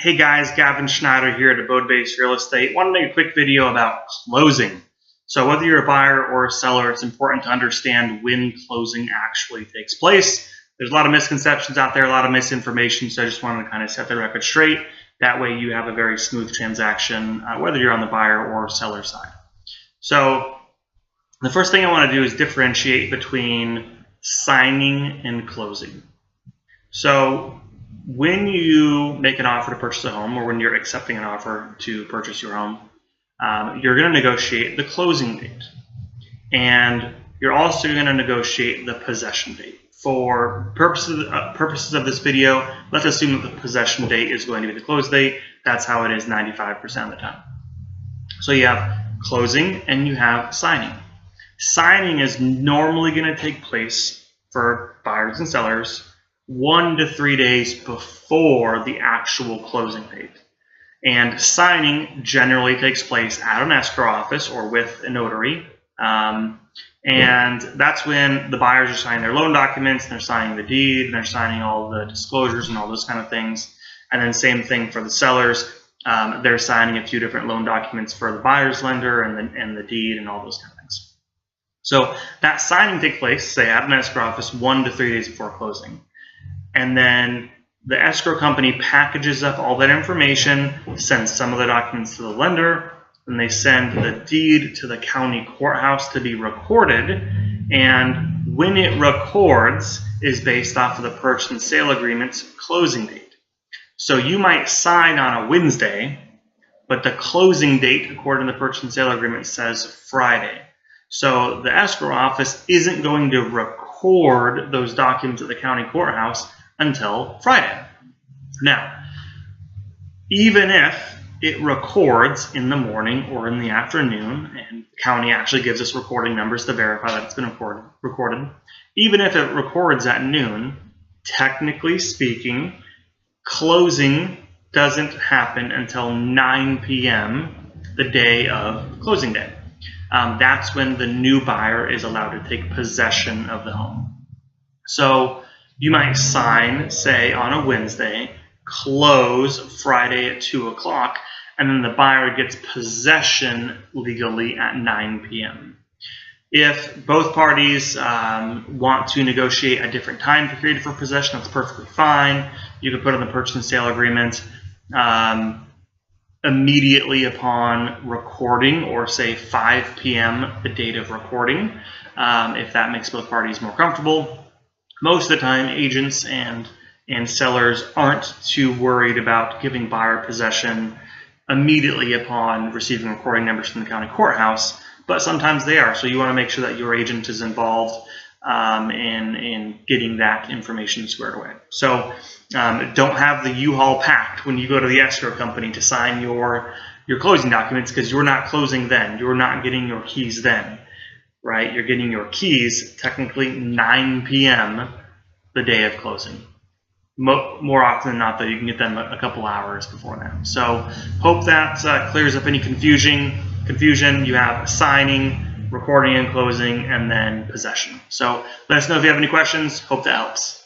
Hey guys, Gavin Shnieder here at Abode Real Estate. Want to make a quick video about closing. So whether you're a buyer or a seller, it's important to understand when closing actually takes place. There's a lot of misconceptions out there, a lot of misinformation, so I just wanted to kind of set the record straight. That way you have a very smooth transaction, whether you're on the buyer or seller side. So the first thing I want to do is differentiate between signing and closing. So when you make an offer to purchase a home, or when you're accepting an offer to purchase your home, you're going to negotiate the closing date. And you're also going to negotiate the possession date. For purposes of this video, let's assume that the possession date is going to be the close date. That's how it is 95% of the time. So you have closing and you have signing. Signing is normally going to take place for buyers and sellers 1 to 3 days before the actual closing date. And signing generally takes place at an escrow office or with a notary. And that's when the buyers are signing their loan documents, and they're signing the deed, and they're signing all the disclosures and all those kind of things. And then same thing for the sellers. They're signing a few different loan documents for the buyer's lender and the deed and all those kind of things. So that signing takes place, say, at an escrow office 1 to 3 days before closing. And then the escrow company packages up all that information, sends some of the documents to the lender, and they send the deed to the county courthouse to be recorded. And when it records is based off of the purchase and sale agreement's closing date. So you might sign on a Wednesday, but the closing date, according to the purchase and sale agreement, says Friday. So the escrow office isn't going to record those documents at the county courthouse until Friday. Now, even if it records in the morning or in the afternoon, and the county actually gives us recording numbers to verify that it's been recorded, even if it records at noon, technically speaking, closing doesn't happen until 9 p.m. the day of closing day. That's when the new buyer is allowed to take possession of the home. So you might sign, say, on a Wednesday, close Friday at 2 o'clock, and then the buyer gets possession legally at 9 p.m. If both parties want to negotiate a different time period for possession, that's perfectly fine. You can put in the purchase and sale agreement immediately upon recording, or say 5 p.m. the date of recording, if that makes both parties more comfortable. Most of the time, agents and sellers aren't too worried about giving buyer possession immediately upon receiving recording numbers from the county courthouse, but sometimes they are. So you want to make sure that your agent is involved in getting that information squared away. So don't have the U-Haul packed when you go to the escrow company to sign your closing documents, because you're not closing then. You're not getting your keys then. Right? You're getting your keys technically 9 p.m. the day of closing. More often than not, though, you can get them a couple hours before that. So hope that clears up any confusion. You have signing, recording and closing, and then possession. So let us know if you have any questions. Hope that helps.